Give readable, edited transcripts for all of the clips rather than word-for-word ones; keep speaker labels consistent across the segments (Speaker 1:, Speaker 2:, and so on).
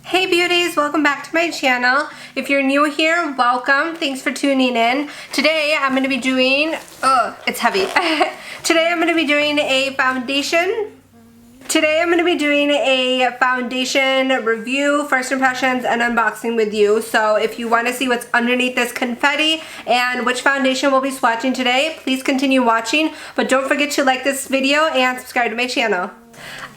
Speaker 1: Hey beauties, welcome back to my channel. If you're new here, welcome. Thanks for tuning in. Today I'm going to be doing, it's heavy. Today I'm going to be doing a foundation. Today I'm going to be doing a foundation review, first impressions, and unboxing with you. So if you want to see what's underneath this confetti and which foundation we'll be swatching today, please continue watching. But don't forget to like this video and subscribe to my channel.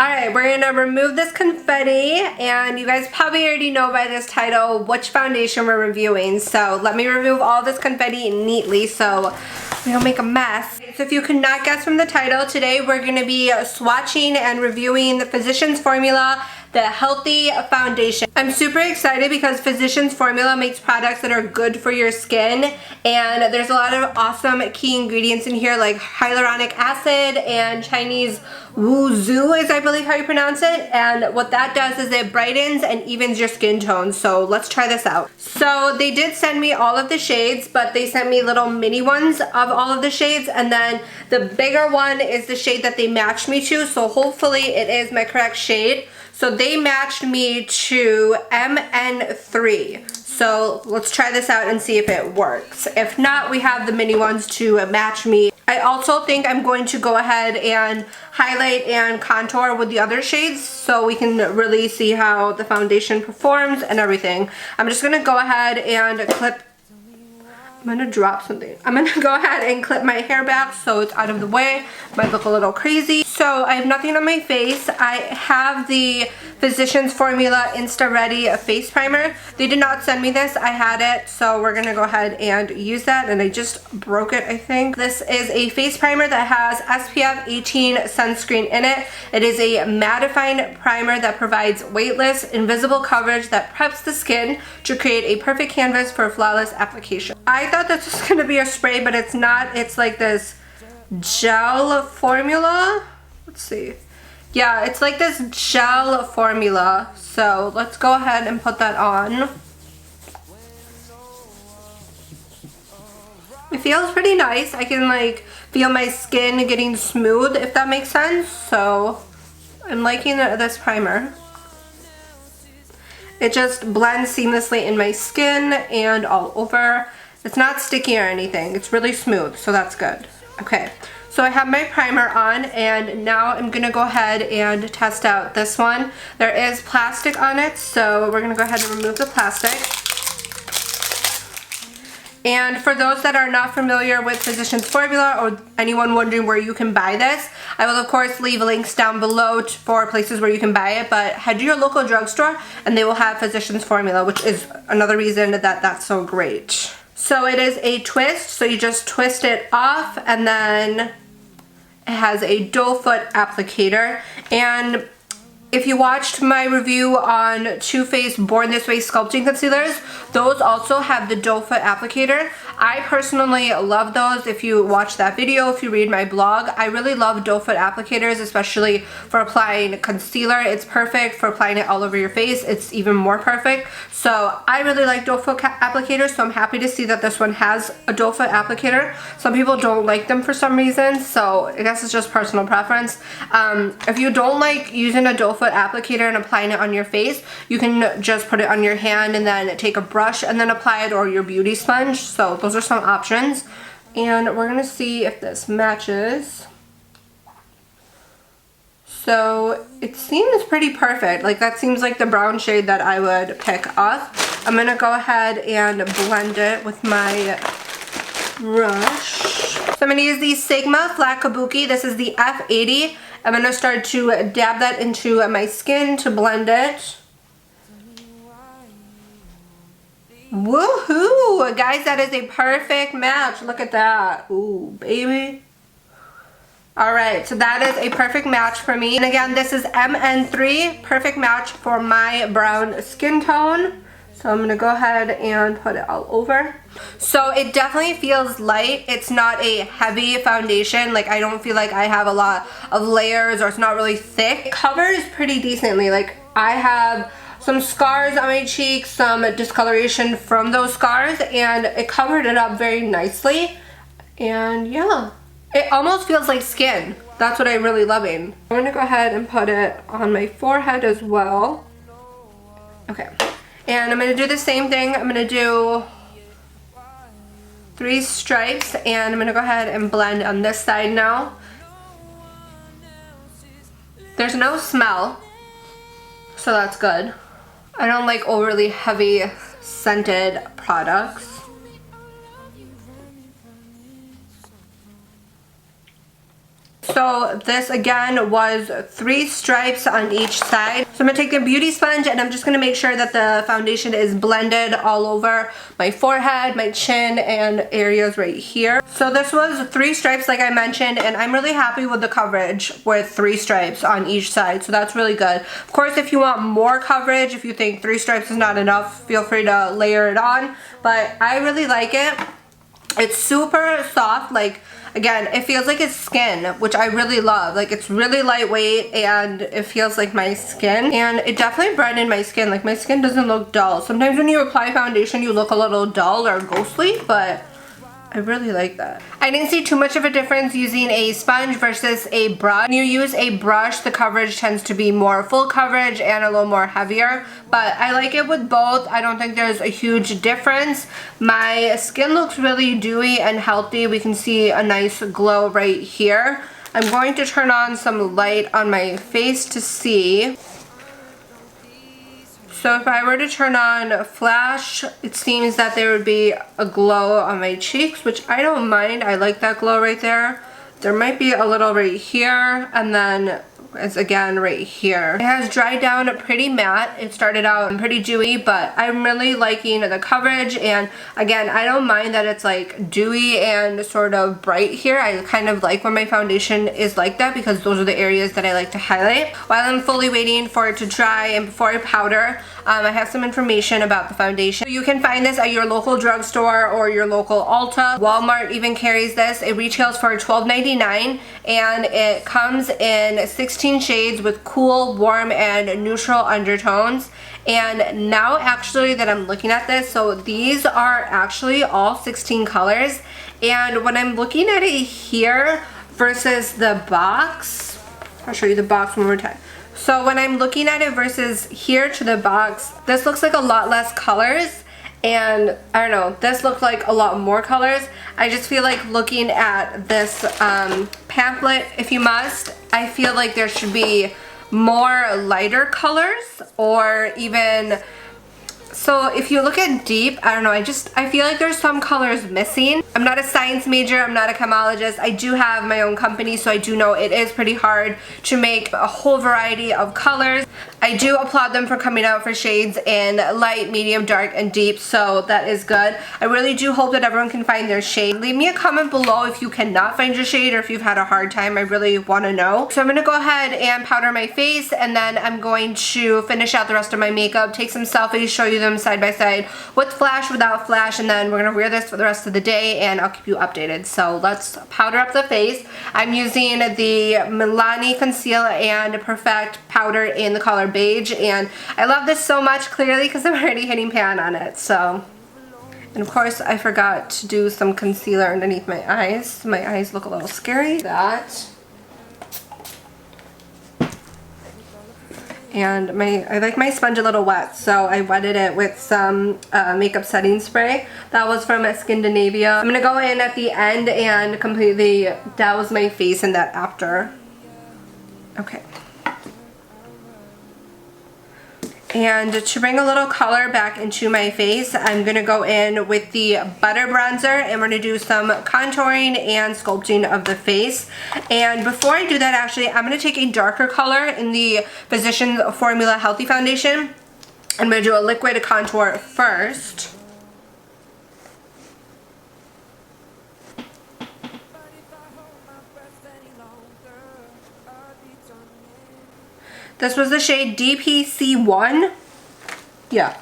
Speaker 1: Alright, we're going to remove this confetti, and you guys probably already know by this title which foundation we're reviewing. So let me remove all this confetti neatly so we don't make a mess. So if you could not guess from the title, today we're going to be swatching and reviewing the Physicians Formula, the Healthy Foundation. I'm super excited because Physicians Formula makes products that are good for your skin, and there's a lot of awesome key ingredients in here like hyaluronic acid and Chinese Wuzu is I believe how you pronounce it, and what that does is it brightens and evens your skin tone. So let's try this out. So they did send me all of the shades, but they sent me little mini ones of all of the shades, and then the bigger one is the shade that they matched me to, so hopefully it is my correct shade. So they matched me to MN3. So let's try this out and see if it works. If not, we have the mini ones to match me. I also think I'm going to go ahead and highlight and contour with the other shades so we can really see how the foundation performs and everything. I'm just going to go ahead and clip. I'm going to drop something. I'm going to go ahead and clip my hair back so it's out of the way. Might look a little crazy. So I have nothing on my face. I have the Physicians Formula Insta Ready face primer. They did not send me this. I had it, so we're going to go ahead and use that, and I just broke it, I think. This is a face primer that has SPF 18 sunscreen in it. It is a mattifying primer that provides weightless, invisible coverage that preps the skin to create a perfect canvas for flawless application. I thought this was going to be a spray, but it's not. It's like this gel formula. Let's see. Yeah, it's like this gel formula. So let's go ahead and put that on. It feels pretty nice. I can like feel my skin getting smooth, if that makes sense. So I'm liking this primer. It just blends seamlessly in my skin and all over. It's not sticky or anything. It's really smooth, so that's good. Okay, so I have my primer on, and now I'm going to go ahead and test out this one. There is plastic on it, so we're going to go ahead and remove the plastic. And for those that are not familiar with Physicians Formula, or anyone wondering where you can buy this, I will of course leave links down below for places where you can buy it, but head to your local drugstore and they will have Physicians Formula, which is another reason that that's so great. So it is a twist, so you just twist it off, and then it has a doe foot applicator. And if you watched my review on Too Faced Born This Way sculpting concealers, those also have the doe foot applicator. I personally love those. If you watch that video, if you read my blog, I really love doe foot applicators, especially for applying concealer. It's perfect for applying it all over your face. It's even more perfect. So I really like doe foot applicators, so I'm happy to see that this one has a doe foot applicator. Some people don't like them for some reason, so I guess it's just personal preference. If you don't like using a doe foot applicator and applying it on your face, you can just put it on your hand and then take a brush and then apply it, or your beauty sponge. So those are some options, and we're gonna see if this matches. So it seems pretty perfect. Like, that seems like the brown shade that I would pick up. I'm gonna go ahead and blend it with my brush. So I'm gonna use the Sigma Flat Kabuki. This is the F80. I'm gonna start to dab that into my skin to blend it. Woohoo! Guys, that is a perfect match. Look at that. Ooh, baby. Alright, so that is a perfect match for me. And again, this is MN3. Perfect match for my brown skin tone. So I'm going to go ahead and put it all over. So it definitely feels light. It's not a heavy foundation. Like, I don't feel like I have a lot of layers, or it's not really thick. It covers pretty decently. Like, I have some scars on my cheeks, some discoloration from those scars, and it covered it up very nicely. And yeah, it almost feels like skin. That's what I'm really loving. I'm gonna go ahead and put it on my forehead as well. Okay, and I'm going to do the same thing. I'm going to do 3 stripes, and I'm going to go ahead and blend on this side now. There's no smell, so that's good. I don't like overly heavy scented products. So this again was 3 stripes on each side. So I'm going to take the beauty sponge and I'm just going to make sure that the foundation is blended all over my forehead, my chin, and areas right here. So this was 3 stripes like I mentioned, and I'm really happy with the coverage with 3 stripes on each side. So that's really good. Of course, if you want more coverage, if you think 3 stripes is not enough, feel free to layer it on. But I really like it. It's super soft, like, again, it feels like it's skin, which I really love. Like, it's really lightweight and it feels like my skin. And it definitely brightened my skin. Like, my skin doesn't look dull. Sometimes when you apply foundation, you look a little dull or ghostly, but I really like that. I didn't see too much of a difference using a sponge versus a brush. When you use a brush, the coverage tends to be more full coverage and a little more heavier, but I like it with both. I don't think there's a huge difference. My skin looks really dewy and healthy. We can see a nice glow right here. I'm going to turn on some light on my face to see. So if I were to turn on flash, it seems that there would be a glow on my cheeks, which I don't mind. I like that glow right there. There might be a little right here, and then it's again right here. It has dried down pretty matte. It started out pretty dewy, but I'm really liking the coverage, and again, I don't mind that it's like dewy and sort of bright here. I kind of like when my foundation is like that because those are the areas that I like to highlight. While I'm fully waiting for it to dry and before I powder, I have some information about the foundation. You can find this at your local drugstore or your local Ulta. Walmart even carries this. It retails for $12.99 and it comes in 16 shades with cool, warm, and neutral undertones. And now actually that I'm looking at this, so these are actually all 16 colors. And when I'm looking at it here versus the box, I'll show you the box one more time. So when I'm looking at it versus here to the box, this looks like a lot less colors, and I don't know, this looked like a lot more colors. I just feel like looking at this pamphlet, if you must, I feel like there should be more lighter colors, or even, so if you look at deep, I don't know, I feel like there's some colors missing. I'm not a science major, I'm not a chemologist. I do have my own company, so I do know it is pretty hard to make a whole variety of colors. I do applaud them for coming out for shades in light, medium, dark, and deep, so that is good. I really do hope that everyone can find their shade. Leave me a comment below if you cannot find your shade or if you've had a hard time. I really want to know. So I'm going to go ahead and powder my face, and then I'm going to finish out the rest of my makeup, take some selfies, show you them side by side with flash, without flash, and then we're going to wear this for the rest of the day and I'll keep you updated. So let's powder up the face. I'm using the Milani Conceal and Perfect powder in the color beige, and I love this so much, clearly because I'm already hitting pan on it. So, and of course I forgot to do some concealer underneath my eyes. My eyes look a little scary. That. And I like my sponge a little wet, so I wetted it with some makeup setting spray. That was from Scandinavia. I'm gonna go in at the end and completely douse my face in that after. Okay. And to bring a little color back into my face, I'm going to go in with the Butter Bronzer, and we're going to do some contouring and sculpting of the face. And before I do that, actually, I'm going to take a darker color in the Physicians Formula Healthy Foundation. I'm going to do a liquid contour first. This was the shade DPC1. Yeah,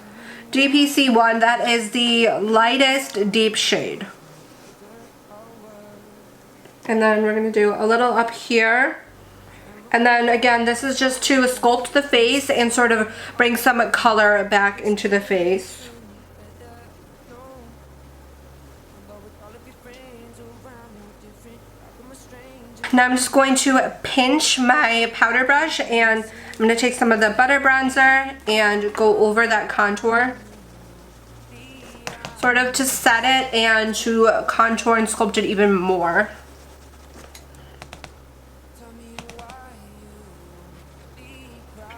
Speaker 1: DPC1. That is the lightest deep shade. And then we're going to do a little up here. And then again, this is just to sculpt the face and sort of bring some color back into the face. Now I'm just going to pinch my powder brush, and I'm going to take some of the butter bronzer and go over that contour, sort of to set it and to contour and sculpt it even more.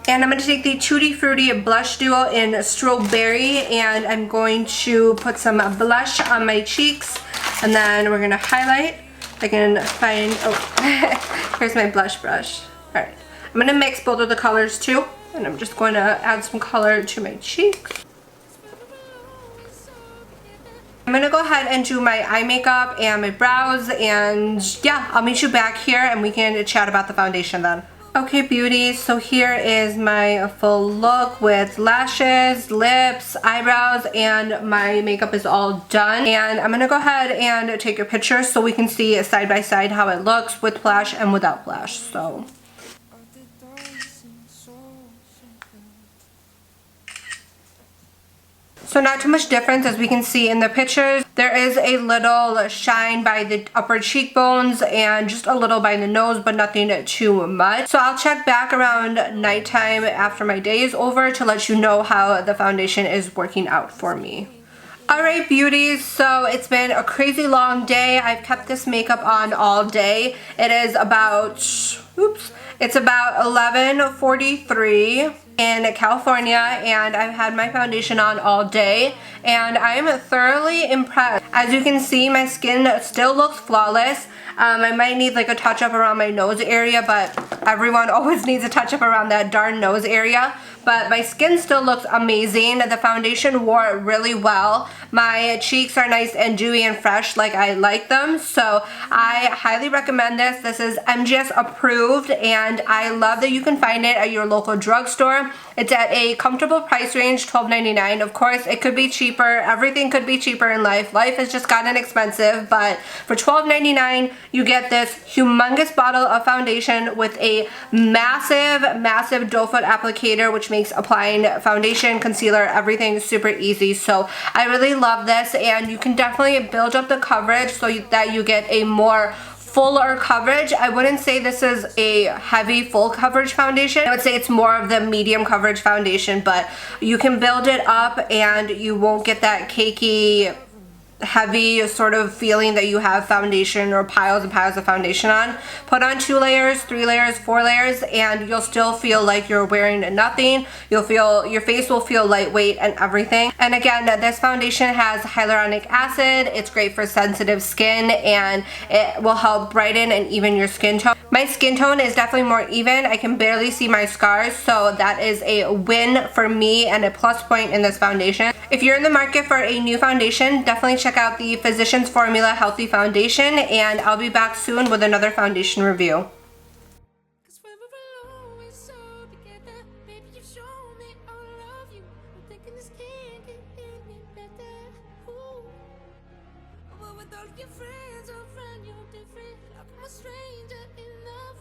Speaker 1: And I'm going to take the Tutti Frutti Blush Duo in Strawberry, and I'm going to put some blush on my cheeks, and then we're going to highlight. I can find, oh, here's my blush brush. Alright, I'm going to mix both of the colors too, and I'm just going to add some color to my cheeks. I'm going to go ahead and do my eye makeup and my brows, and yeah, I'll meet you back here and we can chat about the foundation then. Okay, beauties, so here is my full look with lashes, lips, eyebrows, and my makeup is all done. And I'm going to go ahead and take a picture so we can see side by side how it looks with blush and without blush. So not too much difference as we can see in the pictures. There is a little shine by the upper cheekbones and just a little by the nose, but nothing too much. So I'll check back around nighttime after my day is over to let you know how the foundation is working out for me. Alright, beauties, so it's been a crazy long day. I've kept this makeup on all day. It is about, it's about 11:43 in California, and I've had my foundation on all day, and I'm thoroughly impressed. As you can see, my skin still looks flawless. I might need like a touch up around my nose area, but everyone always needs a touch up around that darn nose area. But my skin still looks amazing. The foundation wore really well. My cheeks are nice and dewy and fresh like I like them. So I highly recommend this. This is MGS approved, and I love that you can find it at your local drugstore. It's at a comfortable price range, $12.99. Of course, it could be cheaper. Everything could be cheaper in life. Life has just gotten expensive, but for $12.99, you get this humongous bottle of foundation with a massive, massive doe foot applicator, which makes applying foundation, concealer, everything super easy. So I really love this, and you can definitely build up the coverage so that you get a more fuller coverage. I wouldn't say this is a heavy full coverage foundation. I would say it's more of the medium coverage foundation, but you can build it up and you won't get that cakey, heavy sort of feeling that you have foundation or piles and piles of foundation on. Put on 2 layers, 3 layers, 4 layers, and you'll still feel like you're wearing nothing. You'll feel, your face will feel lightweight and everything. And again, this foundation has hyaluronic acid. It's great for sensitive skin, and it will help brighten and even your skin tone. My skin tone is definitely more even. I can barely see my scars, so that is a win for me and a plus point in this foundation. If you're in the market for a new foundation, definitely check out the Physicians Formula Healthy Foundation, and I'll be back soon with another foundation review.